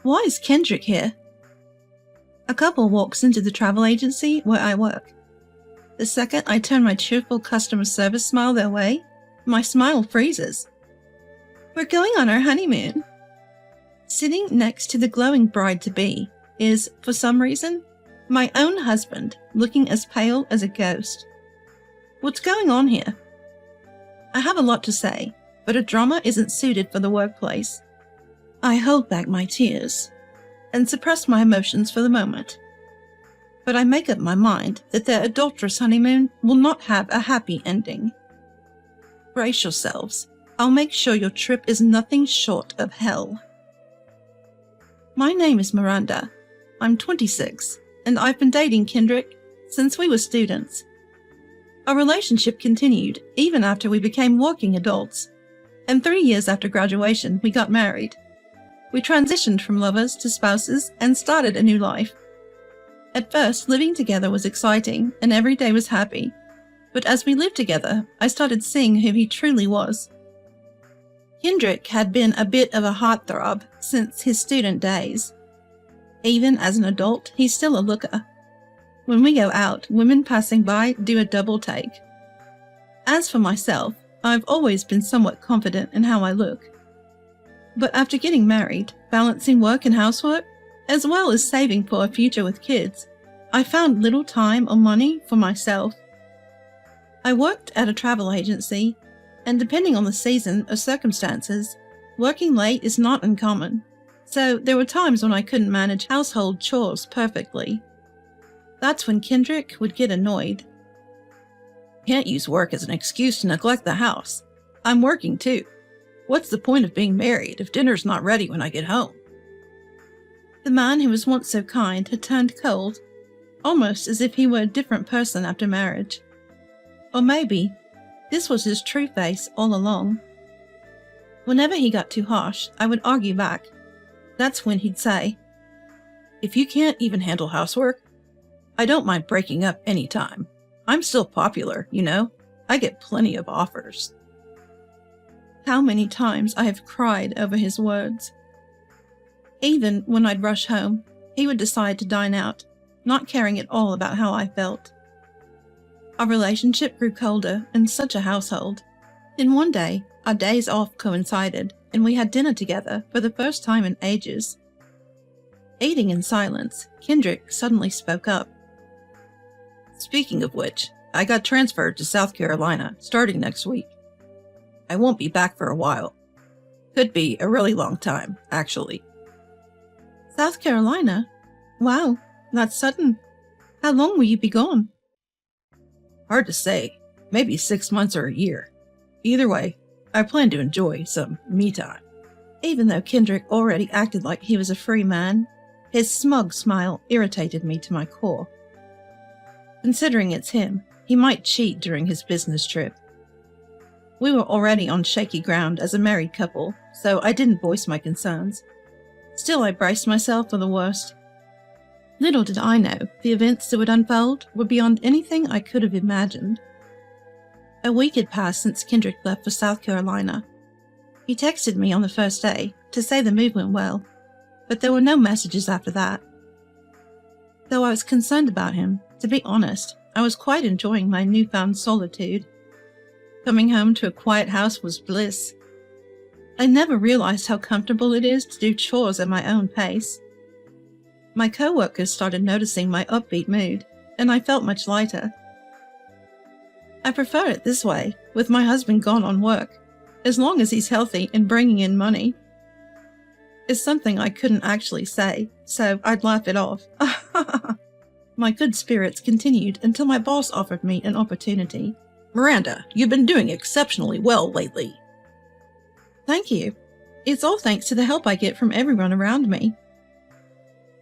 Why is Kendrick here? A couple walks into the travel agency where I work. The second I turn my cheerful customer service smile their way, my smile freezes. We're going on our honeymoon. Sitting next to the glowing bride-to-be is, for some reason, my own husband, looking as pale as a ghost. What's going on here? I have a lot to say, but a drama isn't suited for the workplace. I hold back my tears and suppress my emotions for the moment. But I make up my mind that their adulterous honeymoon will not have a happy ending. Brace yourselves. I'll make sure your trip is nothing short of hell. My name is Miranda. I'm 26, and I've been dating Kendrick since we were students. Our relationship continued even after we became working adults, and 3 years after graduation, we got married. We transitioned from lovers to spouses and started a new life. At first, living together was exciting, and every day was happy. But as we lived together, I started seeing who he truly was. Kendrick had been a bit of a heartthrob since his student days. Even as an adult, he's still a looker. When we go out, women passing by do a double take. As for myself, I've always been somewhat confident in how I look. But after getting married, balancing work and housework, as well as saving for a future with kids, I found little time or money for myself. I worked at a travel agency, and depending on the season or circumstances, working late is not uncommon, so there were times when I couldn't manage household chores perfectly. That's when Kendrick would get annoyed. Can't use work as an excuse to neglect the house. I'm working too. What's the point of being married if dinner's not ready when I get home? The man who was once so kind had turned cold, almost as if he were a different person after marriage. Or maybe this was his true face all along. Whenever he got too harsh, I would argue back. That's when he'd say, "If you can't even handle housework, I don't mind breaking up any time. I'm still popular, you know. I get plenty of offers." How many times I have cried over his words. Even when I'd rush home, he would decide to dine out, not caring at all about how I felt. Our relationship grew colder in such a household. Then one day, our days off coincided, and we had dinner together for the first time in ages. Eating in silence, Kendrick suddenly spoke up. "Speaking of which, I got transferred to South Carolina starting next week. I won't be back for a while. Could be a really long time, actually." South Carolina? Wow, that's sudden. How long will you be gone? Hard to say. Maybe 6 months or a year. Either way, I plan to enjoy some me time. Even though Kendrick already acted like he was a free man, his smug smile irritated me to my core. Considering it's him, he might cheat during his business trip. We were already on shaky ground as a married couple, so I didn't voice my concerns. Still, I braced myself for the worst. Little did I know the events that would unfold were beyond anything I could have imagined. A week had passed since Kendrick left for South Carolina. He texted me on the first day to say the move went well, but there were no messages after that. Though I was concerned about him, to be honest, I was quite enjoying my newfound solitude. Coming home to a quiet house was bliss. I never realized how comfortable it is to do chores at my own pace. My co-workers started noticing my upbeat mood, and I felt much lighter. I prefer it this way, with my husband gone on work, as long as he's healthy and bringing in money. It's something I couldn't actually say, so I'd laugh it off. My good spirits continued until my boss offered me an opportunity. "Miranda, you've been doing exceptionally well lately." Thank you. It's all thanks to the help I get from everyone around me.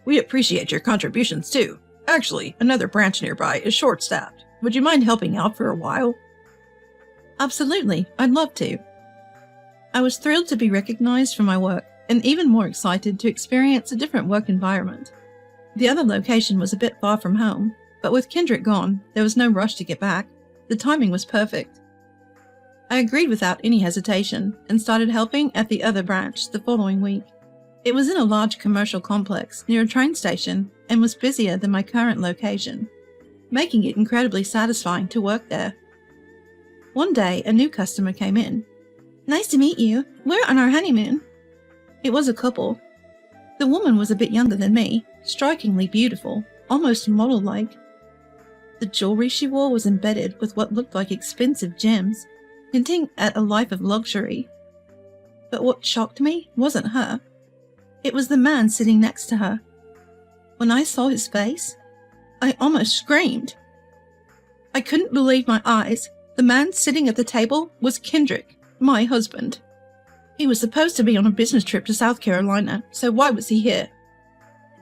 "We appreciate your contributions too. Actually, another branch nearby is short-staffed. Would you mind helping out for a while?" Absolutely, I'd love to. I was thrilled to be recognized for my work, and even more excited to experience a different work environment. The other location was a bit far from home, but with Kendrick gone, there was no rush to get back. The timing was perfect. I agreed without any hesitation and started helping at the other branch the following week. It was in a large commercial complex near a train station and was busier than my current location, making it incredibly satisfying to work there. One day, a new customer came in. "Nice to meet you. We're on our honeymoon." It was a couple. The woman was a bit younger than me, strikingly beautiful, almost model-like. The jewelry she wore was embedded with what looked like expensive gems, hinting at a life of luxury. But what shocked me wasn't her. It was the man sitting next to her. When I saw his face, I almost screamed. I couldn't believe my eyes. The man sitting at the table was Kendrick, my husband. He was supposed to be on a business trip to South Carolina, so why was he here?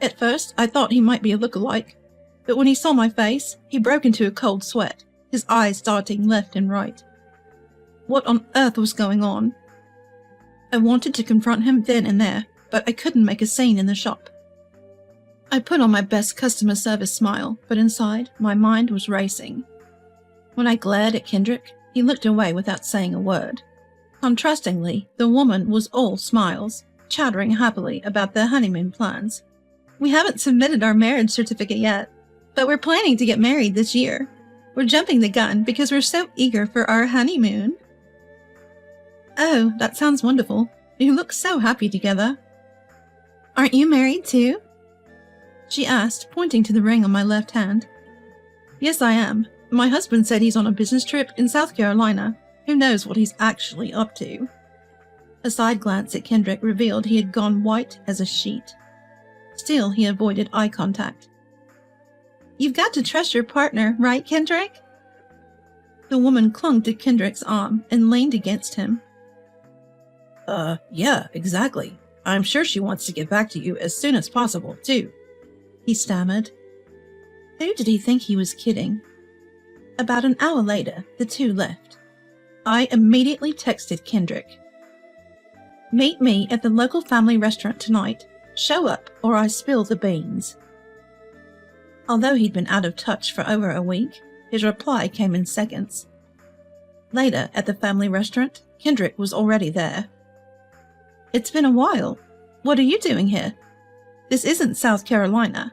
At first, I thought he might be a look-alike, but when he saw my face, he broke into a cold sweat, his eyes darting left and right. What on earth was going on? I wanted to confront him then and there, but I couldn't make a scene in the shop. I put on my best customer service smile, but inside, my mind was racing. When I glared at Kendrick, he looked away without saying a word. Contrastingly, the woman was all smiles, chattering happily about their honeymoon plans. "We haven't submitted our marriage certificate yet, but we're planning to get married this year. We're jumping the gun because we're so eager for our honeymoon." "Oh, that sounds wonderful. You look so happy together." "Aren't you married too?" she asked, pointing to the ring on my left hand. "Yes, I am. My husband said he's on a business trip in South Carolina. Who knows what he's actually up to?" A side glance at Kendrick revealed he had gone white as a sheet. Still, he avoided eye contact. "You've got to trust your partner, right, Kendrick?" The woman clung to Kendrick's arm and leaned against him. Yeah, exactly. I'm sure she wants to get back to you as soon as possible, too," he stammered. Who did he think he was kidding? About an hour later, the two left. I immediately texted Kendrick. "Meet me at the local family restaurant tonight. Show up or I spill the beans." Although he'd been out of touch for over a week, his reply came in seconds. Later, at the family restaurant, Kendrick was already there. "It's been a while. What are you doing here? This isn't South Carolina."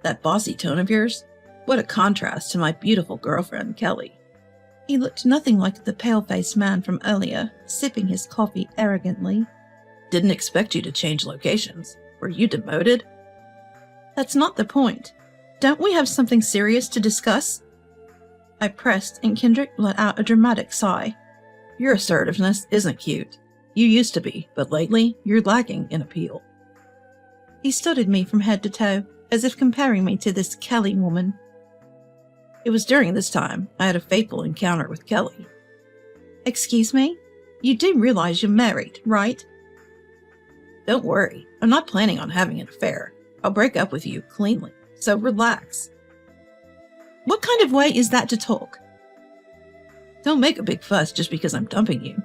"That bossy tone of yours? What a contrast to my beautiful girlfriend, Kelly." He looked nothing like the pale-faced man from earlier, sipping his coffee arrogantly. "Didn't expect you to change locations. Were you demoted?" "That's not the point. Don't we have something serious to discuss?" I pressed, and Kendrick let out a dramatic sigh. "Your assertiveness isn't cute. You used to be, but lately, you're lacking in appeal." He studied me from head to toe, as if comparing me to this Kelly woman. "It was during this time I had a fateful encounter with Kelly." "Excuse me? You do realize you're married, right?" "Don't worry. I'm not planning on having an affair. I'll break up with you cleanly, so relax." "What kind of way is that to talk?" "Don't make a big fuss just because I'm dumping you.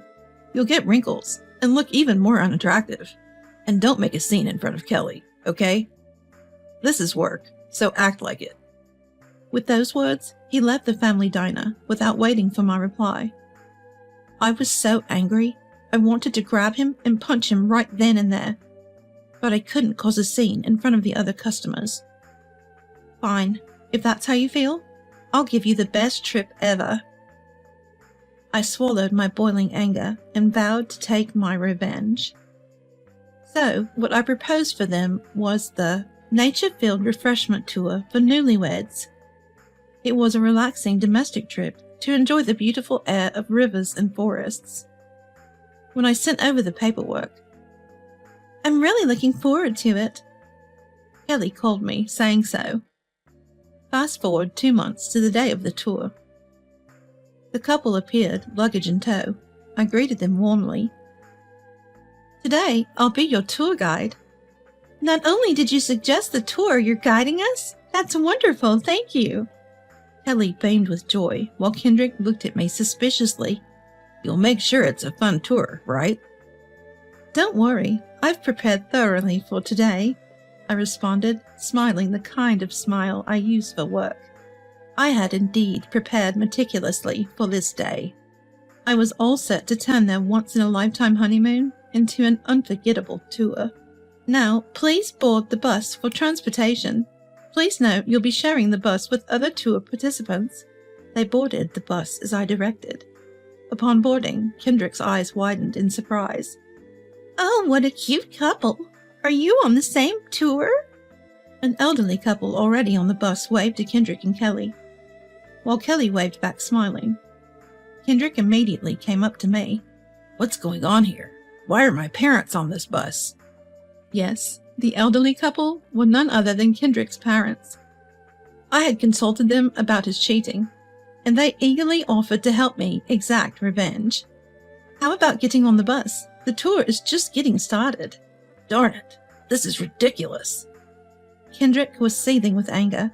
You'll get wrinkles and look even more unattractive. And don't make a scene in front of Kelly, okay? This is work, so act like it." With those words, he left the family diner without waiting for my reply. I was so angry, I wanted to grab him and punch him right then and there, but I couldn't cause a scene in front of the other customers. "Fine, if that's how you feel, I'll give you the best trip ever." I swallowed my boiling anger and vowed to take my revenge. So, what I proposed for them was the nature-filled refreshment tour for newlyweds. It was a relaxing domestic trip to enjoy the beautiful air of rivers and forests. When I sent over the paperwork, "I'm really looking forward to it," Kelly called me, saying so. Fast forward 2 months to the day of the tour. The couple appeared, luggage in tow. I greeted them warmly. "Today, I'll be your tour guide." "Not only did you suggest the tour, you're guiding us? That's wonderful, thank you." Kelly beamed with joy, while Kendrick looked at me suspiciously. "You'll make sure it's a fun tour, right?" "Don't worry, I've prepared thoroughly for today," I responded, smiling the kind of smile I use for work. I had indeed prepared meticulously for this day. I was all set to turn their once-in-a-lifetime honeymoon into an unforgettable tour. Now, please board the bus for transportation. Please note you'll be sharing the bus with other tour participants. They boarded the bus as I directed. Upon boarding, Kendrick's eyes widened in surprise. Oh, what a cute couple! Are you on the same tour? An elderly couple already on the bus waved to Kendrick and Kelly, while Kelly waved back smiling. Kendrick immediately came up to me. What's going on here? Why are my parents on this bus? Yes, the elderly couple were none other than Kendrick's parents. I had consulted them about his cheating, and they eagerly offered to help me exact revenge. How about getting on the bus? The tour is just getting started. Darn it, this is ridiculous. Kendrick was seething with anger,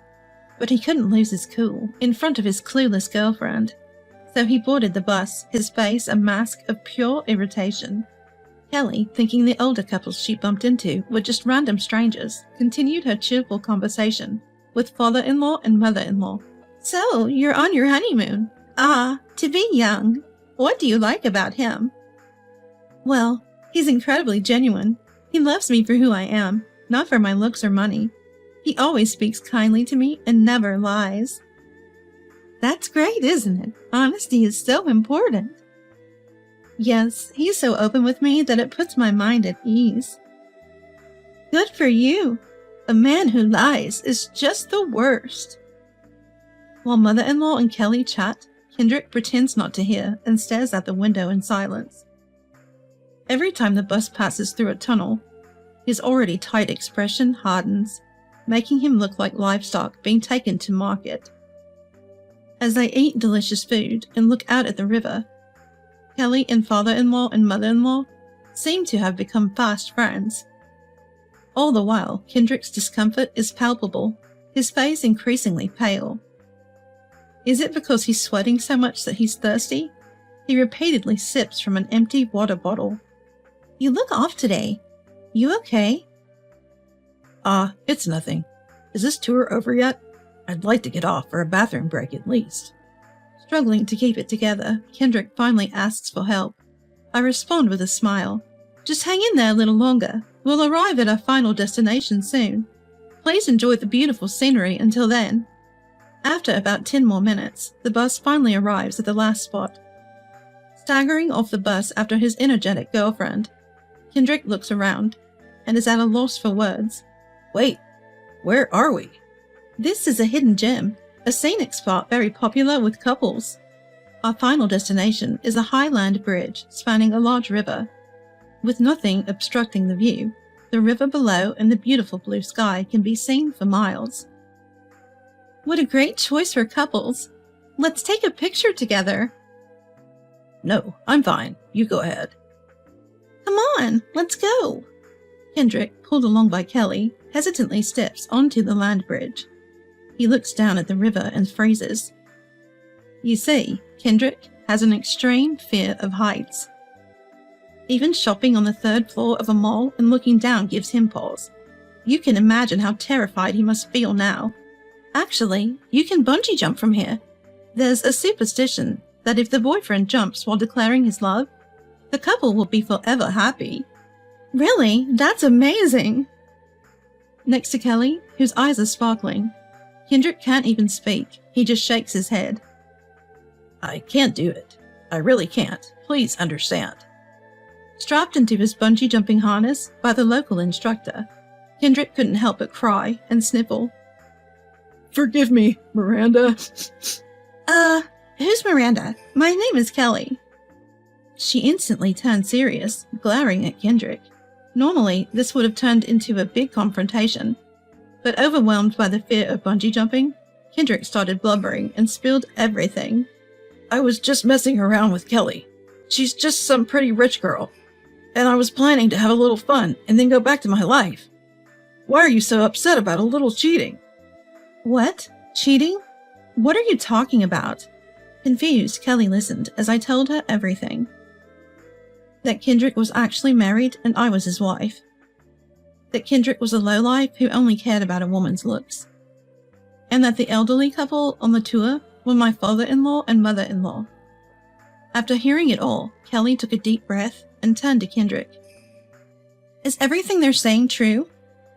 but he couldn't lose his cool in front of his clueless girlfriend. So he boarded the bus, his face a mask of pure irritation. Kelly, thinking the older couples she bumped into were just random strangers, continued her cheerful conversation with father-in-law and mother-in-law. So, you're on your honeymoon. Ah, to be young. What do you like about him? Well, he's incredibly genuine. He loves me for who I am, not for my looks or money. He always speaks kindly to me and never lies. That's great, isn't it? Honesty is so important. Yes, he's so open with me that it puts my mind at ease. Good for you. A man who lies is just the worst. While mother-in-law and Kelly chat, Kendrick pretends not to hear and stares out the window in silence. Every time the bus passes through a tunnel, his already tight expression hardens, making him look like livestock being taken to market. As they eat delicious food and look out at the river, Kelly and father-in-law and mother-in-law seem to have become fast friends. All the while, Kendrick's discomfort is palpable, his face increasingly pale. Is it because he's sweating so much that he's thirsty? He repeatedly sips from an empty water bottle. You look off today. You okay? It's nothing. Is this tour over yet? I'd like to get off for a bathroom break at least. Struggling to keep it together, Kendrick finally asks for help. I respond with a smile. Just hang in there a little longer. We'll arrive at our final destination soon. Please enjoy the beautiful scenery until then. After about 10 more minutes, the bus finally arrives at the last spot. Staggering off the bus after his energetic girlfriend, Kendrick looks around and is at a loss for words. Wait, where are we? This is a hidden gem, a scenic spot very popular with couples. Our final destination is a highland bridge spanning a large river. With nothing obstructing the view, the river below and the beautiful blue sky can be seen for miles. What a great choice for couples. Let's take a picture together. No, I'm fine. You go ahead. Come on, let's go. Kendrick, pulled along by Kelly, hesitantly steps onto the land bridge. He looks down at the river and freezes. You see, Kendrick has an extreme fear of heights. Even shopping on the 3rd floor of a mall and looking down gives him pause. You can imagine how terrified he must feel now. Actually, you can bungee jump from here. There's a superstition that if the boyfriend jumps while declaring his love, the couple will be forever happy. Really? That's amazing! Next to Kelly, whose eyes are sparkling, Kendrick can't even speak. He just shakes his head. I can't do it. I really can't. Please understand. Strapped into his bungee jumping harness by the local instructor, Kendrick couldn't help but cry and sniffle. Forgive me, Miranda. Who's Miranda? My name is Kelly. She instantly turned serious, glaring at Kendrick. Normally, this would have turned into a big confrontation, but overwhelmed by the fear of bungee jumping, Kendrick started blubbering and spilled everything. I was just messing around with Kelly. She's just some pretty rich girl, and I was planning to have a little fun and then go back to my life. Why are you so upset about a little cheating? What? Cheating? What are you talking about? Confused, Kelly listened as I told her everything. That Kendrick was actually married and I was his wife. That Kendrick was a lowlife who only cared about a woman's looks. And that the elderly couple on the tour were my father-in-law and mother-in-law. After hearing it all, Kelly took a deep breath and turned to Kendrick. Is everything they're saying true?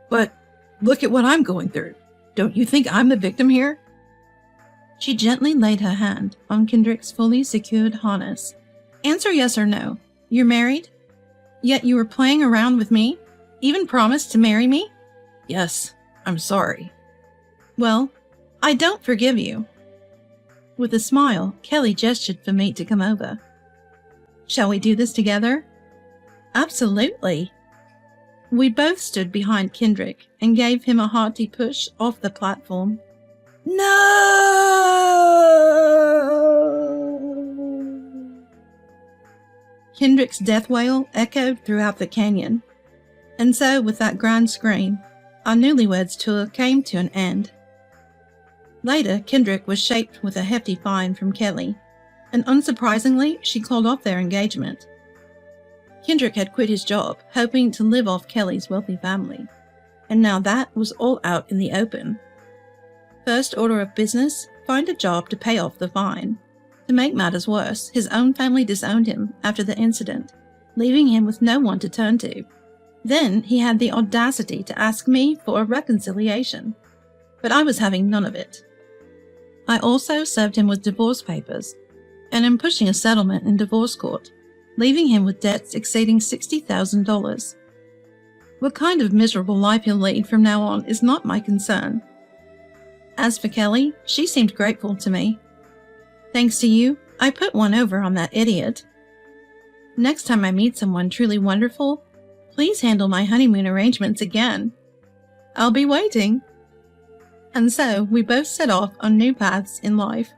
But look at what I'm going through. Don't you think I'm the victim here? She gently laid her hand on Kendrick's fully secured harness. Answer yes or no. You're married? Yet you were playing around with me? Even promised to marry me? Yes, I'm sorry. Well, I don't forgive you. With a smile, Kelly gestured for me to come over. Shall we do this together? Absolutely. We both stood behind Kendrick and gave him a hearty push off the platform. No! Kendrick's death wail echoed throughout the canyon. And so, with that grand scream, our newlyweds tour came to an end. Later, Kendrick was shaped with a hefty fine from Kelly, and unsurprisingly, she called off their engagement. Kendrick had quit his job, hoping to live off Kelly's wealthy family, and now that was all out in the open. First order of business, find a job to pay off the fine. To make matters worse, his own family disowned him after the incident, leaving him with no one to turn to. Then he had the audacity to ask me for a reconciliation, but I was having none of it. I also served him with divorce papers, and am pushing a settlement in divorce court, leaving him with debts exceeding $60,000. What kind of miserable life he'll lead from now on is not my concern. As for Kelly, she seemed grateful to me. Thanks to you, I put one over on that idiot. Next time I meet someone truly wonderful, please handle my honeymoon arrangements again. I'll be waiting. And so we both set off on new paths in life.